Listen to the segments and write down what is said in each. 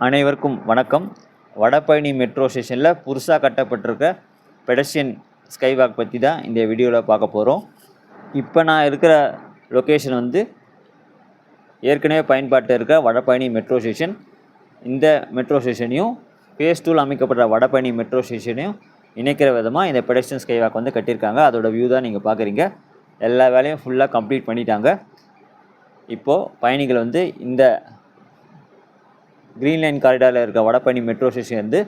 அனைவருக்கும் வணக்கம். வடபழனி மெட்ரோ ஸ்டேஷனில் புதுசாக கட்டப்பட்டிருக்க பெடஸ்ட்ரியன் ஸ்கைவாக் பற்றி தான் இந்த வீடியோவில் பார்க்க போகிறோம். இப்போ நான் இருக்கிற லொக்கேஷன் வந்து ஏற்கனவே பயன்பாட்டில் இருக்க வடபழனி மெட்ரோ ஸ்டேஷன். இந்த மெட்ரோ ஸ்டேஷனையும் ஃபேஸ் 2 அமைக்கப்பட்ட வடபழனி மெட்ரோ ஸ்டேஷனையும் இணைக்கிற விதமாக இந்த பெடஸ்ட்ரியன் ஸ்கைவாக் வந்து கட்டியிருக்காங்க. அதோட வியூ தான் நீங்கள் பார்க்குறீங்க. எல்லா வேலையும் ஃபுல்லாக கம்ப்ளீட் பண்ணிட்டாங்க. இப்போது பயணிகள் வந்து இந்த க்ரீன் லைன் காரிடாரில் இருக்க வடபழனி மெட்ரோ ஸ்டேஷன் வந்து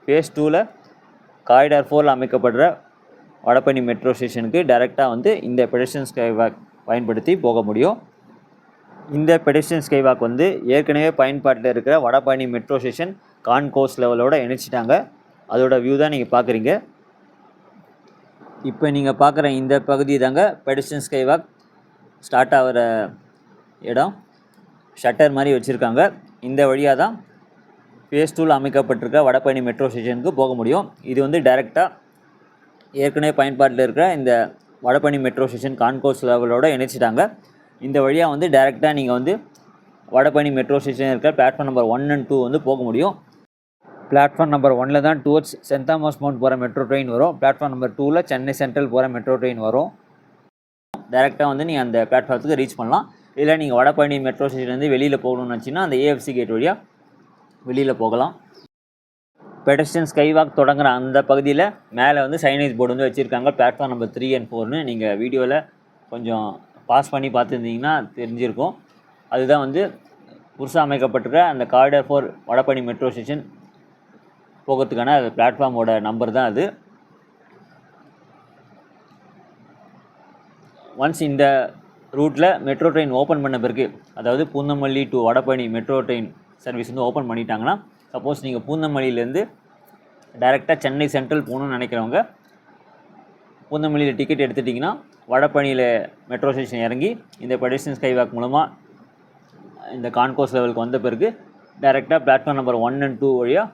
ஃபேஸ் 2ல் காரிடார் 4 அமைக்கப்படுற வடபழனி மெட்ரோ ஸ்டேஷனுக்கு டைரெக்டாக வந்து இந்த பெடஸ்ட்ரியன் ஸ்கைவாக் பயன்படுத்தி போக முடியும். இந்த பெடஸ்ட்ரியன் ஸ்கைவாக் வந்து ஏற்கனவே பயன்பாட்டில் இருக்கிற வடபழனி மெட்ரோ ஸ்டேஷன் கான்கோர்ஸ் லெவலோடு இணைச்சிட்டாங்க. அதோட வியூ தான் நீங்கள் பார்க்குறீங்க. இப்போ நீங்கள் பார்க்குற இந்த பகுதி தாங்க பெடஸ்ட்ரியன் ஸ்கைவாக் ஸ்டார்ட் ஆகிற இடம். ஷட்டர் மாதிரி வச்சுருக்காங்க. இந்த வழியாக தான் ஃபேஸ் 2ல் அமைக்கப்பட்டிருக்க வடபழனி மெட்ரோ ஸ்டேஷனுக்கு போக முடியும். இது வந்து டைரெக்டாக ஏற்கனவே பயன்பாட்டில் இருக்கிற இந்த வடபழனி மெட்ரோ ஸ்டேஷன் கான்கோர்ஸ் லெவலோடு இணைச்சிட்டாங்க. இந்த வழியாக வந்து டைரெக்டாக நீங்கள் வந்து வடபழனி மெட்ரோ ஸ்டேஷன் இருக்கிற பிளாட்ஃபார்ம் நம்பர் 1 and 2 வந்து போக முடியும். பிளாட்ஃபார்ம் நம்பர் 1ல் தான் டுவர்ட்ஸ் சென்ட் தாமஸ் மவுண்ட் போகிற மெட்ரோ ட்ரெயின் வரும். பிளாட்ஃபார்ம் நம்பர் 2ல் சென்னை சென்ட்ரல் போகிற மெட்ரோ ட்ரெயின் வரும். டைரெக்டாக வந்து நீங்கள் அந்த பிளாட்ஃபார்த்துக்கு ரீச் பண்ணலாம். இல்லை நீங்கள் வடபழனி மெட்ரோ ஸ்டேஷன்லேருந்து வெளியில் போகணும்னு வச்சிங்கன்னா அந்த ஏஎஃப்சி கேட் வழியாக வெளியில் போகலாம். பெடஸ்ட்ரியன் ஸ்கைவாக் தொடங்குற அந்த பகுதியில் மேலே வந்து சைனேஜ் போர்டு வந்து வச்சுருக்காங்க. பிளாட்ஃபார்ம் நம்பர் 3 and 4ன்னு நீங்கள் வீடியோவில் கொஞ்சம் பாஸ் பண்ணி பார்த்துருந்தீங்கன்னா தெரிஞ்சிருக்கும். அதுதான் வந்து புதுசாக அமைக்கப்பட்டிருக்க அந்த காரிடார் 4 வடபழனி மெட்ரோ ஸ்டேஷன் போகிறதுக்கான அது பிளாட்ஃபார்மோட நம்பர் தான் அது. ஒன்ஸ் இந்த ரூட்டில் மெட்ரோ ட்ரெயின் ஓப்பன் பண்ண பிறகு, அதாவது Poonamallee to Vadapalani metro train service வந்து ஓப்பன் பண்ணிட்டாங்கன்னா, சப்போஸ் நீங்கள் பூந்தமல்லியிலேருந்து டைரெக்டாக சென்னை சென்ட்ரல் போகணுன்னு நினைக்கிறவங்க பூந்தமல்லியில் டிக்கெட் எடுத்துட்டிங்கன்னா வடபழனியில் மெட்ரோ ஸ்டேஷன் இறங்கி இந்த பெடஸ்ட்ரியன் ஸ்கைவாக் மூலமாக இந்த கான்கோர்ஸ் லெவலுக்கு வந்த பிறகு டைரெக்டாக பிளாட்ஃபார்ம் நம்பர் 1 and 2 வழியாக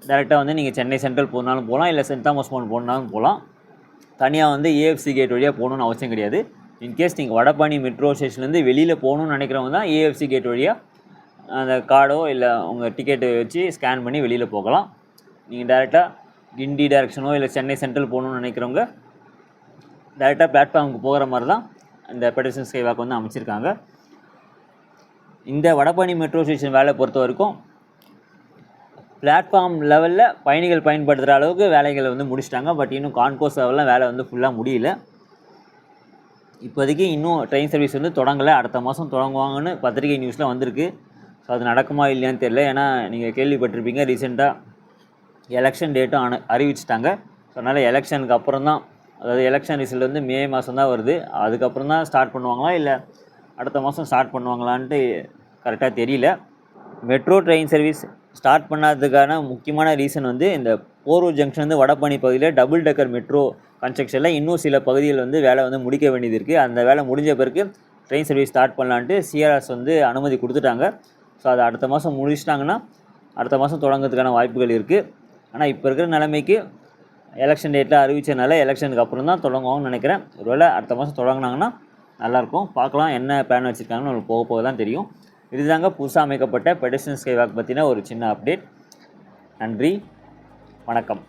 டைரெக்டாக வந்து நீங்கள் சென்னை சென்ட்ரல் போனாலும் போகலாம், இல்லை சென்ட் தாமஸ் மவுண்ட் போனாலும் போகலாம். தனியாக வந்து ஏஎஃப்சி கேட் வழியாக போகணுன்னு அவசியம் கிடையாது. இன்கேஸ் நீங்கள் வடபழனி மெட்ரோ ஸ்டேஷன்லேருந்து வெளியில் போகணுன்னு நினைக்கிறவங்க தான் ஏஎஃப்சி கேட் வழியாக அந்த கார்டோ இல்லை உங்கள் டிக்கெட்டை வச்சு ஸ்கேன் பண்ணி வெளியில் போகலாம். நீங்கள் டைரெக்டாக கிண்டி டைரெக்ஷனோ இல்லை சென்னை சென்ட்ரல் போகணுன்னு நினைக்கிறவங்க டைரெக்டாக பிளாட்ஃபார்முக்கு போகிற மாதிரி தான் இந்த பெடஸ்ட்ரியன் ஸ்கைவாக் வந்து அமைச்சிருக்காங்க. இந்த வடபழனி மெட்ரோ ஸ்டேஷன் வேலை பொறுத்த வரைக்கும் பிளாட்ஃபார்ம் லெவலில் பயணிகள் பயன்படுத்துகிற அளவுக்கு வேலைகளை வந்து முடிச்சிட்டாங்க. பட் இன்னும் கான்கோர்ஸ் லெவலில் வேலை வந்து ஃபுல்லாக முடியல. இப்போதைக்கு இன்னும் ட்ரெயின் சர்வீஸ் வந்து தொடங்கலை. அடுத்த மாதம் தொடங்குவாங்கன்னு பத்திரிகை நியூஸில் வந்திருக்கு. ஸோ அது நடக்குமா இல்லையான்னு தெரியல. ஏன்னா நீங்கள் கேள்விப்பட்டிருப்பீங்க, ரீசெண்டாக எலெக்ஷன் டேட்டும் அறிவிச்சிட்டாங்க. ஸோ அதனால் எலெக்ஷனுக்கு அப்புறம் தான், அதாவது எலெக்ஷன் ரிசல்ட் வந்து மே மாதம் தான் வருது. அதுக்கப்புறம் தான் ஸ்டார்ட் பண்ணுவாங்களா இல்லை அடுத்த மாதம் ஸ்டார்ட் பண்ணுவாங்களான்ட்டு கரெக்டாக தெரியல. மெட்ரோ ட்ரெயின் சர்வீஸ் ஸ்டார்ட் பண்ணாததுக்கான முக்கியமான ரீசன் வந்து இந்த போரூர் ஜங்ஷன் வந்து வடபழனி பகுதியில் டபுள் டெக்கர் மெட்ரோ கன்ஸ்ட்ரக்ஷனில் இன்னும் சில பகுதிகள் வந்து வேலை வந்து முடிக்க வேண்டியது இருக்குது. அந்த வேலை முடிஞ்ச பிறகு ட்ரெயின் சர்வீஸ் ஸ்டார்ட் பண்ணலான்ட்டு சிஆர்எஸ் வந்து அனுமதி கொடுத்துட்டாங்க. ஸோ அதை அடுத்த மாதம் முடிச்சிட்டாங்கன்னா அடுத்த மாதம் தொடங்கிறதுக்கான வாய்ப்புகள் இருக்குது. ஆனால் இப்போ இருக்கிற நிலைமைக்கு எலெக்ஷன் டேட்டில் அறிவிச்சதுனால எலெக்ஷனுக்கு அப்புறம் தான் தொடங்குவாங்கன்னு நினைக்கிறேன். ஒருவேளை அடுத்த மாதம் தொடங்கினாங்கன்னா நல்லாயிருக்கும். பார்க்கலாம் என்ன பிளான் வச்சுருக்காங்கன்னு நம்மளுக்கு போக போக தான் தெரியும். இதுதாங்க புதுசாக அமைக்கப்பட்ட பெடஸ்ட்ரியன் ஸ்கைவாக் பற்றின ஒரு சின்ன அப்டேட். நன்றி, வணக்கம்.